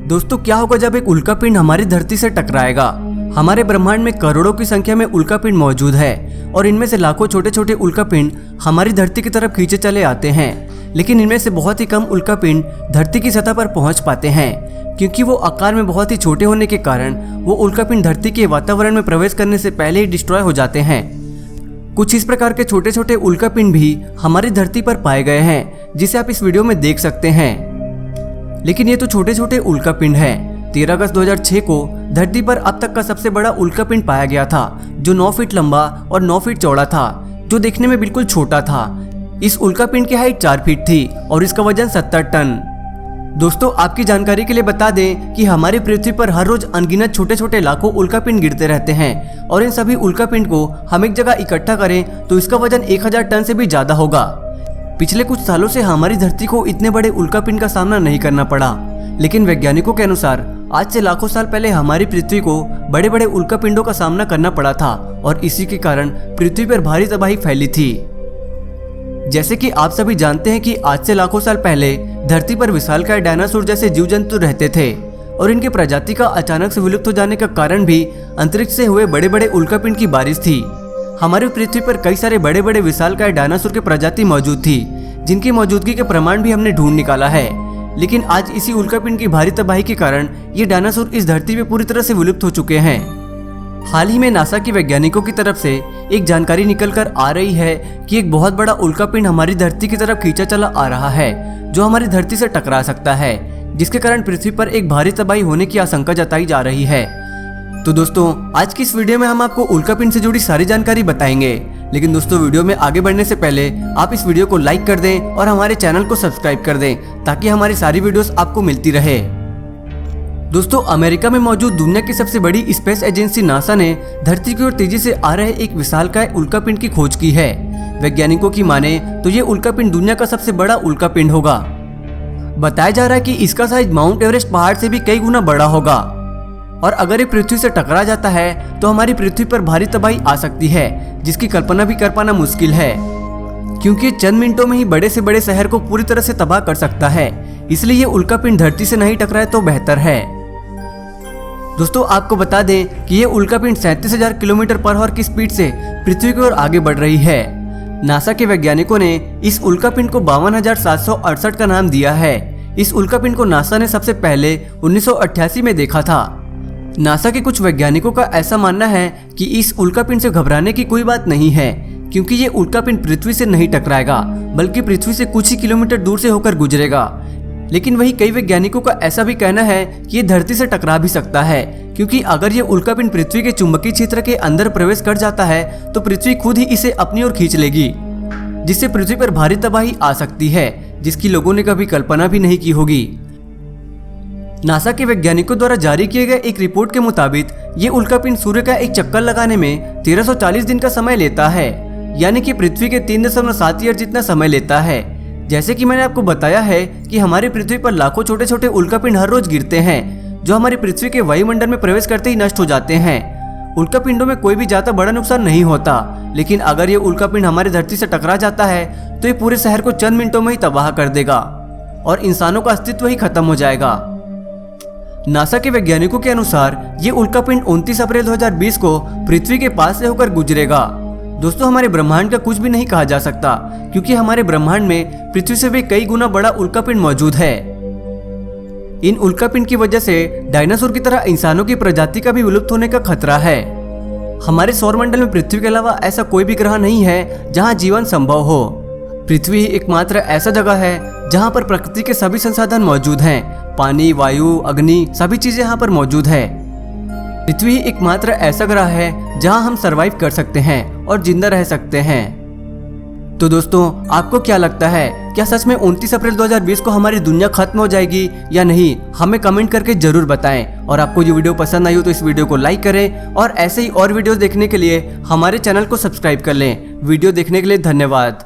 दोस्तों क्या होगा जब एक उल्कापिंड हमारी धरती से टकराएगा। हमारे ब्रह्मांड में करोड़ों की संख्या में उल्कापिंड मौजूद है और इनमें से लाखों छोटे छोटे उल्कापिंड हमारी धरती की तरफ खींचे चले आते हैं, लेकिन इनमें से बहुत ही कम उल्कापिंड धरती की सतह पर पहुंच पाते हैं, क्योंकि वो आकार में बहुत ही छोटे होने के कारण वो उल्कापिंड धरती के वातावरण में प्रवेश करने से पहले ही डिस्ट्रॉय हो जाते हैं। कुछ इस प्रकार के छोटे छोटे उल्कापिंड भी हमारी धरती पर पाए गए हैं, जिसे आप इस वीडियो में देख सकते हैं। लेकिन ये तो छोटे छोटे उल्कापिंड हैं। 13 अगस्त 2006 को धरती पर अब तक का सबसे बड़ा उल्कापिंड पाया गया था, जो 9 फीट लंबा और 9 फीट चौड़ा था, जो देखने में बिल्कुल छोटा था। इस उल्कापिंड की हाइट 4 फीट थी और इसका वजन 70 टन। दोस्तों आपकी जानकारी के लिए बता दें कि हमारी पृथ्वी पर हर रोज अनगिनत छोटे छोटे लाखों उल्कापिंड गिरते रहते हैं और इन सभी उल्कापिंड को हम एक जगह इकट्ठा करें तो इसका वजन 1000 टन से भी ज्यादा होगा। पिछले कुछ सालों से हमारी धरती को इतने बड़े उल्कापिंड का सामना नहीं करना पड़ा, लेकिन वैज्ञानिकों के अनुसार आज से लाखों साल पहले हमारी पृथ्वी को बड़े बड़े उल्कापिंडों का सामना करना पड़ा था और इसी के कारण पृथ्वी पर भारी तबाही फैली थी। जैसे कि आप सभी जानते हैं कि आज से लाखों साल पहले धरती पर विशालकाय डायनासोर जैसे जीव जंतु रहते थे और इनकी प्रजाति का अचानक से विलुप्त हो जाने का कारण भी अंतरिक्ष से हुए बड़े बड़े उल्कापिंड की बारिश थी। हमारी पृथ्वी पर कई सारे बड़े बड़े विशालकाय डायनासोर की प्रजाति मौजूद थी, जिनकी मौजूदगी के प्रमाण भी हमने ढूंढ निकाला है। लेकिन आज इसी उल्कापिंड की भारी तबाही के कारण ये डायनासोर इस धरती पे पूरी तरह से विलुप्त हो चुके हैं। हाल ही में नासा के वैज्ञानिकों की तरफ से एक जानकारी निकल कर आ रही है कि एक बहुत बड़ा उल्कापिंड हमारी धरती की तरफ खींचा चला आ रहा है, जो हमारी धरती से टकरा सकता है, जिसके कारण पृथ्वी पर एक भारी तबाही होने की आशंका जताई जा रही है। तो दोस्तों आज की इस वीडियो में हम आपको उल्कापिंड से जुड़ी सारी जानकारी बताएंगे, लेकिन दोस्तों वीडियो में आगे बढ़ने से पहले आप इस वीडियो को लाइक कर दें और हमारे चैनल को सब्सक्राइब कर दें, ताकि हमारी सारी वीडियोस आपको मिलती रहे। दोस्तों अमेरिका में मौजूद दुनिया की सबसे बड़ी स्पेस एजेंसी नासा ने धरती की ओर तेजी से आ रहे एक विशालकाय उल्कापिंड की खोज की है। वैज्ञानिकों की माने तो ये उल्कापिंड दुनिया का सबसे बड़ा उल्कापिंड होगा। बताया जा रहा है कि इसका साइज माउंट एवरेस्ट पहाड़ से भी कई गुना बड़ा होगा और अगर ये पृथ्वी से टकरा जाता है तो हमारी पृथ्वी पर भारी तबाही आ सकती है, जिसकी कल्पना भी कर पाना मुश्किल है, क्योंकि चंद मिनटों में ही बड़े से बड़े शहर को पूरी तरह से तबाह कर सकता है। इसलिए ये उल्कापिंड धरती से नहीं टकराए तो बेहतर है। दोस्तों आपको बता दें कि ये उल्कापिंड 37,000 किलोमीटर पर आवर की स्पीड से पृथ्वी की ओर आगे बढ़ रही है। नासा के वैज्ञानिकों ने इस उल्कापिंड को 52,768 का नाम दिया है। इस उल्कापिंड को नासा ने सबसे पहले 1988 में देखा था। नासा के कुछ वैज्ञानिकों का ऐसा मानना है कि इस उल्कापिंड से घबराने की कोई बात नहीं है, क्योंकि ये उल्कापिंड पृथ्वी से नहीं टकराएगा, बल्कि पृथ्वी से कुछ ही किलोमीटर दूर से होकर गुजरेगा। लेकिन वही कई वैज्ञानिकों का ऐसा भी कहना है कि ये धरती से टकरा भी सकता है, क्योंकि अगर ये उल्कापिंड पृथ्वी के चुंबकीय क्षेत्र के अंदर प्रवेश कर जाता है तो पृथ्वी खुद ही इसे अपनी ओर खींच लेगी, जिससे पृथ्वी पर भारी तबाही आ सकती है, जिसकी लोगों ने कभी कल्पना भी नहीं की होगी। नासा के वैज्ञानिकों द्वारा जारी किए गए एक रिपोर्ट के मुताबिक ये उल्कापिंड सूर्य का एक चक्कर लगाने में 1340 दिन का समय लेता है, यानी कि पृथ्वी के 3.7 ईयर जितना समय लेता है। जैसे कि मैंने आपको बताया है कि हमारी पृथ्वी पर लाखों छोटे छोटे उल्कापिंड हर रोज गिरते हैं, जो हमारी पृथ्वी के वायुमंडल में प्रवेश करते ही नष्ट हो जाते हैं। उल्कापिंडों में कोई भी ज्यादा बड़ा नुकसान नहीं होता, लेकिन अगर ये उल्कापिंड हमारी धरती से टकरा जाता है तो ये पूरे शहर को चंद मिनटों में ही तबाह कर देगा और इंसानों का अस्तित्व ही खत्म हो जाएगा। नासा के वैज्ञानिकों के अनुसार ये उल्कापिंड 29 अप्रैल 2020 को पृथ्वी के पास से होकर गुजरेगा। दोस्तों हमारे ब्रह्मांड का कुछ भी नहीं कहा जा सकता, क्योंकि हमारे ब्रह्मांड में पृथ्वी से भी कई गुना बड़ा उल्कापिंड मौजूद है। इन उल्कापिंड की वजह से डायनासोर की तरह इंसानों की प्रजाति का भी विलुप्त होने का खतरा है। हमारे सौरमंडल में पृथ्वी के अलावा ऐसा कोई भी ग्रह नहीं है जहाँ जीवन संभव हो। पृथ्वी ही एकमात्र ऐसा जगह है जहाँ पर प्रकृति के सभी संसाधन मौजूद हैं। पानी, वायु, अग्नि, सभी चीजें यहाँ पर मौजूद है। पृथ्वी ही एकमात्र ऐसा ग्रह है जहां हम सरवाइव कर सकते हैं और जिंदा रह सकते हैं। तो दोस्तों आपको क्या लगता है, क्या सच में 29 अप्रैल 2020 को हमारी दुनिया खत्म हो जाएगी या नहीं? हमें कमेंट करके जरूर बताएं। और आपको ये वीडियो पसंद आई हो तो इस वीडियो को लाइक करें और ऐसे ही और वीडियो देखने के लिए हमारे चैनल को सब्सक्राइब कर लें। वीडियो देखने के लिए धन्यवाद।